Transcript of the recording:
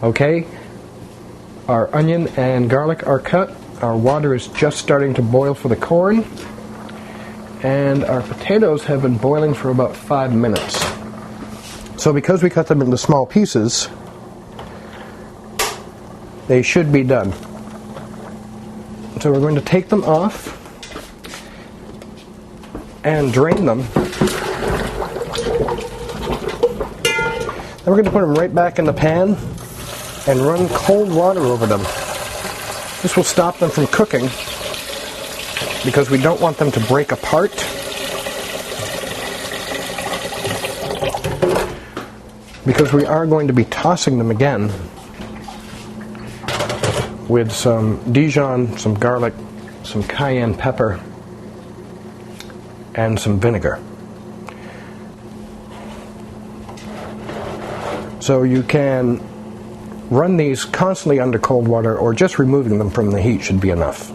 Okay, our onion and garlic are cut. Our water is just starting to boil for the corn. And our potatoes have been boiling for about 5 minutes. So because we cut them into small pieces, they should be done. So we're going to take them off and drain them. Then we're going to put them right back in the pan and run cold water over them. This will stop them from cooking because we don't want them to break apart. Because we are going to be tossing them again with some Dijon, some garlic, some cayenne pepper, and some vinegar. So you can run these constantly under cold water, or just removing them from the heat should be enough.